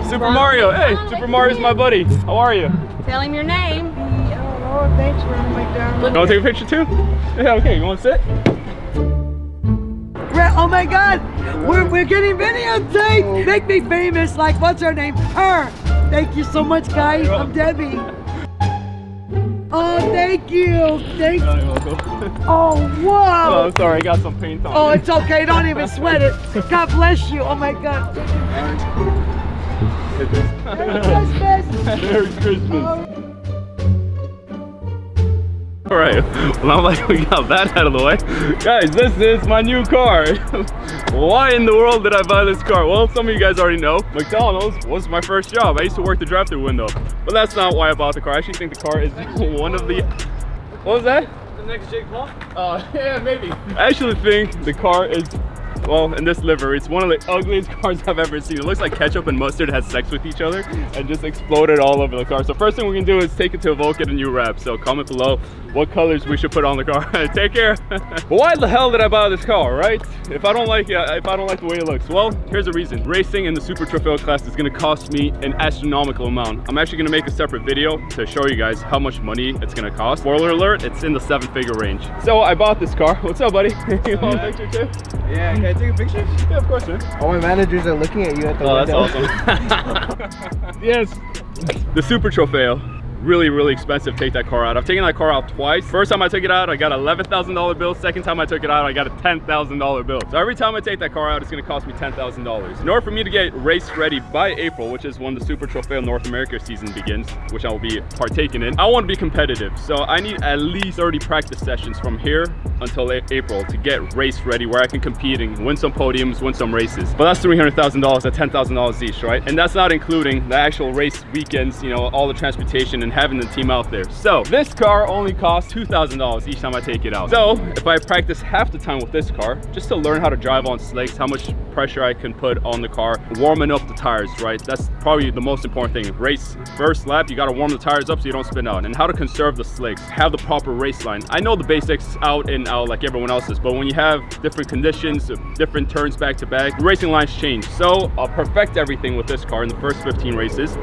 Super Mario. Hey, Super Mario's my buddy. How are you? Tell him your name. Oh, thanks for having me down. You want to take a picture too? Yeah, okay. You want to sit? Oh my God, we're getting videotaped. Make me famous. Like, what's her name? Her. Thank you so much, guys. I'm Debbie. Oh, thank you. Thank you. Oh, wow. Oh, I'm sorry. I got some paint on. Oh, it's okay. Don't even sweat it. God bless you. Oh my God. Merry Christmas. Merry Christmas. Alright, well now like we got that out of the way. Guys, this is my new car. Why in the world did I buy this car? Well, some of you guys already know, McDonald's was my first job. I used to work the drive-thru window. But that's not why I bought the car. I actually think the car is one of the... What was that? The next Jake Paul? Yeah, maybe. I actually think the car is... Well, in this livery, it's one of the ugliest cars I've ever seen. It looks like ketchup and mustard had sex with each other and just exploded all over the car. So first thing we're gonna do is take it to a Volk, get a new wrap. So comment below what colors we should put on the car. Take care. But why the hell did I buy this car, right? If I don't like the way it looks, well, here's the reason. Racing in the Super Trofeo class is gonna cost me an astronomical amount. I'm actually gonna make a separate video to show you guys how much money it's gonna cost. Spoiler alert, it's in the 7-figure range. So I bought this car. What's up, buddy? You want a picture too? Yeah, can I take a picture? Yeah, of course, man. All my managers are looking at you at the window. Oh, that's awesome. Yes. The Super Trofeo. Really expensive to take that car out. I've taken that car out twice. First time I took it out, I got an $11,000 bill. Second time I took it out, I got a $10,000 bill. So every time I take that car out, it's gonna cost me $10,000. In order for me to get race ready by April, which is when the Super Trofeo North America season begins, which I will be partaking in, I want to be competitive. So I need at least 30 practice sessions from here until April to get race ready, where I can compete and win some podiums, win some races. But that's $300,000 at $10,000 each, right? And that's not including the actual race weekends, you know, all the transportation and having the team out there. So this car only costs $2,000 each time I take it out. So if I practice half the time with this car, just to learn how to drive on slicks, how much pressure I can put on the car, warming up the tires, right? That's probably the most important thing. Race first lap, you got to warm the tires up so you don't spin out, and how to conserve the slicks, have the proper race line. I know the basics out and out like everyone else's, but when you have different conditions, different turns back to back, the racing lines change. So I'll perfect everything with this car in the first 15 races,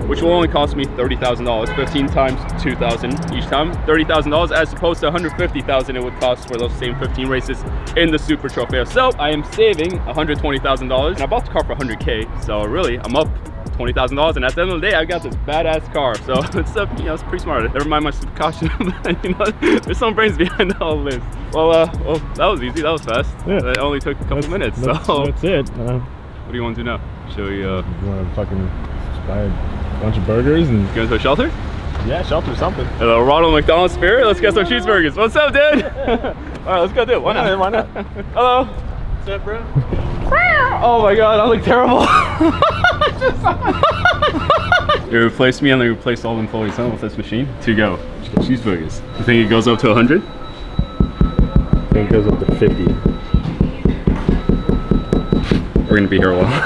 which will only cost me $30,000. 15 times 2,000 each time, $30,000, as opposed to $150,000 it would cost for those same 15 races in the Super Trofeo. So I am saving $120,000, and I bought the car for $100K. So really, I'm up $20,000, and at the end of the day, I got this badass car. So it's you know, it's pretty smart. Never mind my caution. You know, there's some brains behind all this. Well, that was easy. That was fast. Yeah. It only took a couple minutes. That's it. What do you want to do now? Show you. You want to fucking buy a bunch of burgers and go to a shelter? Yeah, shelter something. Hello, Ronald McDonald spirit. Let's get some cheeseburgers. What's up, dude? All right, let's go do it. Why not? Why not? Hello. What's up, bro? Oh my God, I look terrible. They replaced me and they replaced all the employees with this machine to go. Cheeseburgers. You think it goes up to 100? I think it goes up to 50. We're gonna be here a while.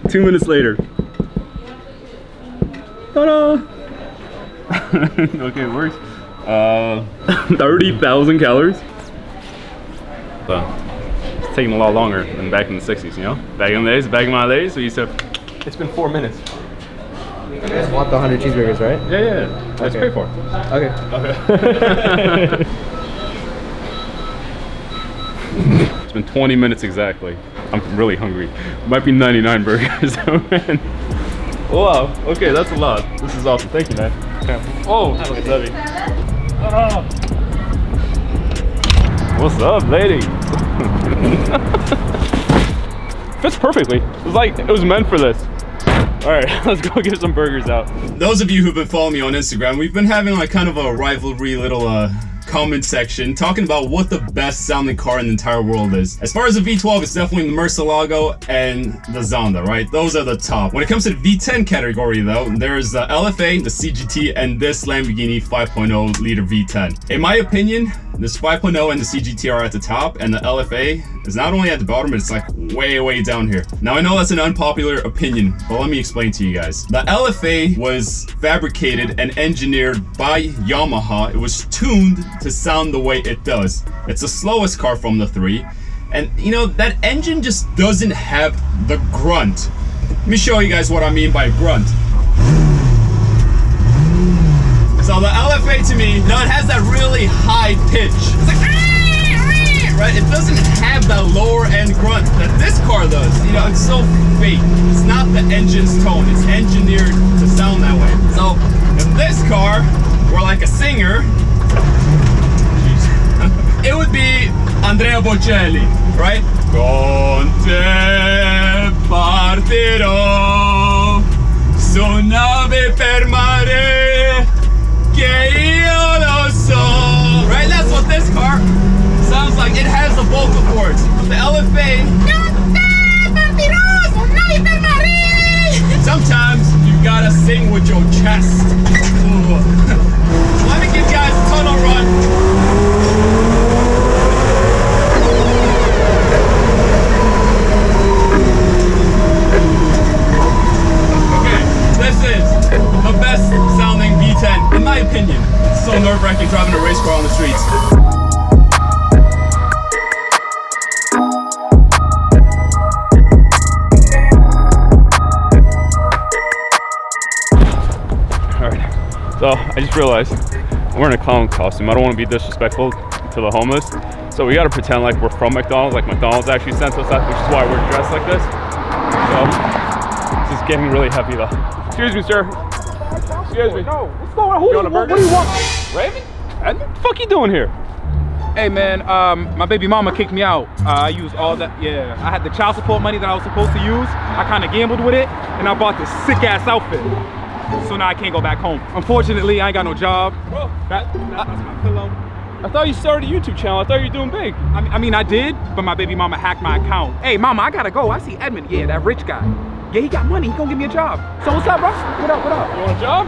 2 minutes later. Ta-da! Okay, it works. 30,000 calories. So it's taking a lot longer than back in the 60s, you know? Back in my days, we used to. It's been 4 minutes. You guys want the 100 cheeseburgers, right? Yeah. Let's pay for it. Okay. It's been 20 minutes exactly. I'm really hungry. Might be 99 burgers. Man. Wow. Okay, that's a lot. This is awesome. Thank you, man. Yeah. Oh, it's heavy. Oh. What's up, lady? Fits perfectly. It's like it was meant for this. All right, let's go get some burgers out. Those of you who've been following me on Instagram, we've been having like kind of a rivalry little comment section talking about what the best sounding car in the entire world is. As far as the V12, it's definitely the Murcielago and the Zonda, right? Those are the top. When it comes to the V10 category though, there's the LFA, the CGT, and this Lamborghini 5.0 liter V10. In my opinion, this 5.0 and the CGT are at the top, and the LFA is not only at the bottom, but it's like way down here. Now I know that's an unpopular opinion, but let me explain to you guys. The LFA was fabricated and engineered by Yamaha. It was tuned to sound the way it does. It's the slowest car from the three. And you know, that engine just doesn't have the grunt. Let me show you guys what I mean by grunt. So the LFA to me, you know, it has that really high pitch. It's like, right? It doesn't have that lower end grunt that this car does. You know, it's so fake. It's not the engine's tone. It's engineered to sound that way. So if this car were like a singer, it would be Andrea Bocelli, right? Con te partirò su nave per mare che io lo so. Right? That's what this car sounds like. It has the vocal cords. The LFA. Sometimes you gotta sing with your chest. Let me give you guys a tunnel run. Okay, this is the best sounding V10 in my opinion. It's so nerve-wracking driving a race car on the streets. So I just realized I'm wearing a clown costume. I don't want to be disrespectful to the homeless. So we got to pretend like we're from McDonald's, like McDonald's actually sent us that, which is why we're dressed like this. So this is getting really heavy though. Excuse me, sir. Excuse me. No, what's going on? What do you want? Raymond? Edmond? What the fuck you doing here? Hey man, my baby mama kicked me out. I used all that, I had the child support money that I was supposed to use. I kind of gambled with it, and I bought this sick ass outfit. So now I can't go back home. Unfortunately, I ain't got no job. Bro, that's my pillow. I thought you started a YouTube channel. I thought you were doing big. I mean, I did, but my baby mama hacked my account. Hey, mama, I gotta go. I see Edmond. Yeah, that rich guy. Yeah, he got money. He gonna give me a job. So what's up, bro? What up? What up? You want a job?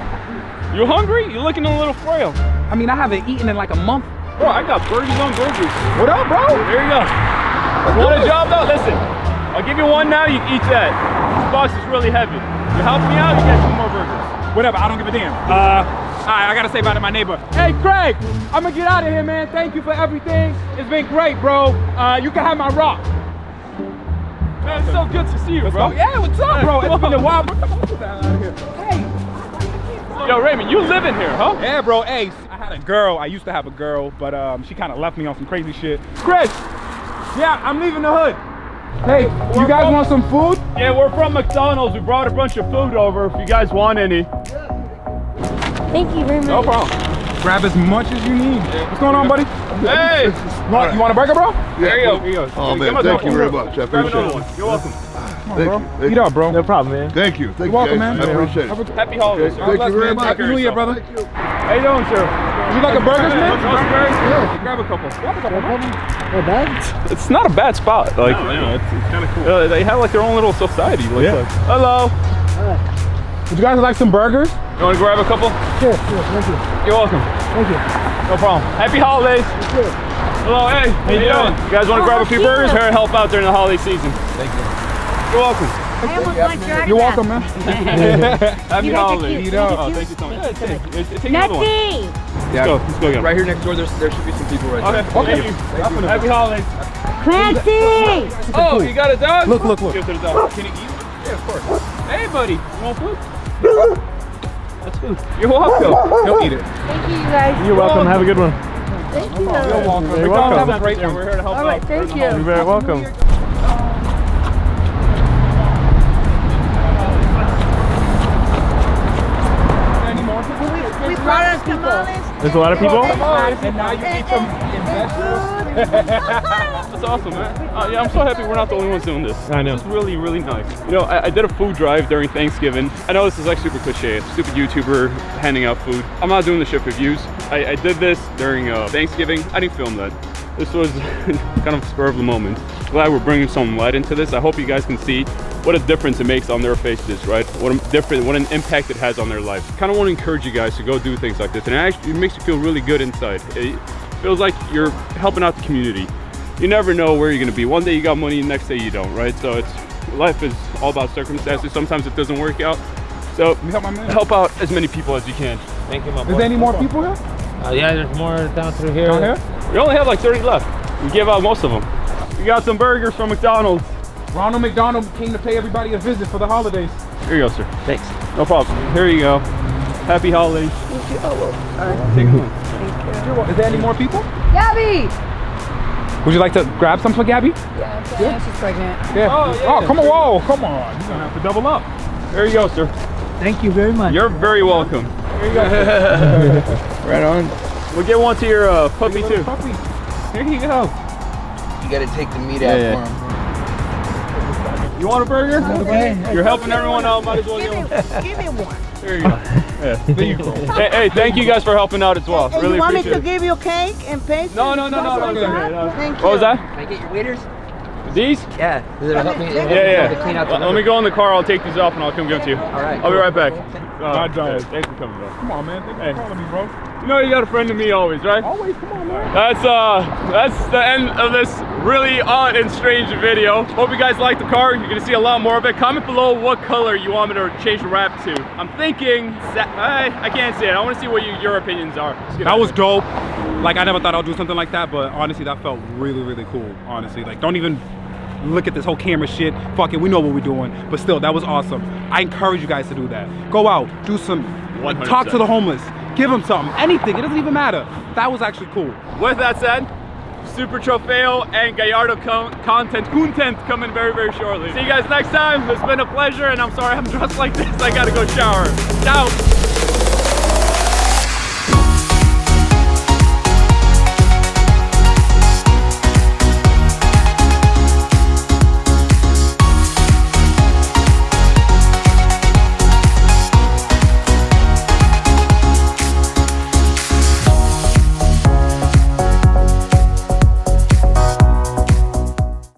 You hungry? You're looking a little frail. I mean, I haven't eaten in like a month. Bro, I got burgers on burgers. What up, bro? There you go. You want a job though? Listen, I'll give you one now. You can eat that. This box is really heavy. You help me out, you get 2 more burgers. Whatever, I don't give a damn. Alright, I gotta say bye to my neighbor. Hey, Craig, I'm gonna get out of here, man. Thank you for everything. It's been great, bro. You can have my rock. Man, it's so good to see you, bro. Yeah, what's up, bro? It's been a while. Get the hell out of here. Hey. Yo, Raymond, you live in here, huh? Yeah, bro. Hey, I had a girl. I used to have a girl, but she kind of left me on some crazy shit. Chris, yeah, I'm leaving the hood. Hey, you guys want some food? Yeah, we're from McDonald's. We brought a bunch of food over if you guys want any. Thank you very much. No problem. Grab as much as you need. What's going on, buddy? Hey! You want a burger, bro? There you go. Here you go. Oh man, thank you very much. I appreciate it. You're welcome. Come on, bro. Eat up, bro. No problem, man. Thank you. Thank You're welcome, you guys. man. I appreciate it. Happy holidays. Thank you very much. Happy New Year, brother. How you doing, sir? You like a burger, man? Yeah. Grab a couple. It's not a bad spot. Like, It's kind of cool. they have like their own little society. Looks Yeah. like. Hello. Would you guys like some burgers? You want to grab a couple? Sure, thank you. You're welcome. Thank you. No problem. Happy holidays. Hello, hey. How you doing? You guys want to grab a few burgers? Here, help out during the holiday season. Thank you. You're welcome. I almost want your You're welcome, man. Happy You guys are holidays. cute. Oh, thank you so much. Take another one. Nutty! Let's go again. Right here next door, there should be some people right Okay. there. Thank you. Happy holidays. Clancy! Oh, you got a dog? Look. Give it to the dog. Can he eat? Yeah, of course. Hey, buddy. You want food? That's food. You're welcome. He'll eat it. Thank you, you guys. You're welcome. Have a good one. Thank you. You're welcome. You're McDonald's welcome. have a great one. We're here to help All right, out. thank You're you. very welcome. Any more people? We brought us tamales. There's a lot of people? And now you eat some investors? That's awesome, man. Yeah, I'm so happy we're not the only ones doing this. I know. It's really, really nice. You know, I did a food drive during Thanksgiving. I know this is like super cliche, stupid YouTuber handing out food. I'm not doing the shit for views. I did this during Thanksgiving. I didn't film that. This was kind of spur of the moment. Glad we're bringing some light into this. I hope you guys can see what a difference it makes on their faces, right? What an impact it has on their lives. Kind of want to encourage you guys to go do things like this, and it makes you feel really good inside. It feels like you're helping out the community. You never know where you're gonna be. One day you got money, the next day you don't, right? So life is all about circumstances. Sometimes it doesn't work out. So Help my man. help out as many people as you can. Thank you, my boy. Is there any more people here? Yeah, there's more down through here. Down here? We only have like 30 left. We gave out most of them. We got some burgers from McDonald's. Ronald McDonald came to pay everybody a visit for the holidays. Here you go, sir. Thanks. No problem. Here you go. Happy holidays. Take them home. Is there any more people? Gabby! Would you like to grab some for Gabby? Yeah, she's pregnant. Yeah. Oh, yeah. Come on, whoa, come on. You're gonna have to double up. There you go, sir. Thank you very much. You're very welcome. Here you go. Right on. We'll get one to your puppy too. Puppy. Here you go. You gotta take the meat Yeah, out yeah. for him. You want a burger? Okay. You're helping everyone out. Might as well get one. Give me one. Here you go. Yeah. There you go. Hey, thank you guys for helping out as well. Hey, Really you want me appreciate to it. give you cake and pastry? No. Thank What was that? Can I get your waiters? These? Yeah. Does it help me? Yeah. Clean out the Let me go in the car. I'll take these off and I'll come give them to you. All right. I'll be right back. Bye, Giant. Thanks for coming, bro. Come on, man. Thank you for calling me, bro. You know you got a friend of me always, right? Always, come on, man. That's the end of this really odd and strange video. Hope you guys like the car. You're gonna see a lot more of it. Comment below what color you want me to change the wrap to. I'm thinking, I can't say it. I want to see what your opinions are. That was dope. Like, I never thought I'd do something like that, but honestly, that felt really, really cool. Honestly, like, don't even look at this whole camera shit. Fuck it, we know what we're doing. But still, that was awesome. I encourage you guys to do that. Go out, do some, talk to the homeless, give them something, anything. It doesn't even matter. That was actually cool. With that said, Super Trofeo and Gallardo content coming very, very shortly. See you guys next time. It's been a pleasure, and I'm sorry I'm dressed like this. I gotta go shower. Ciao.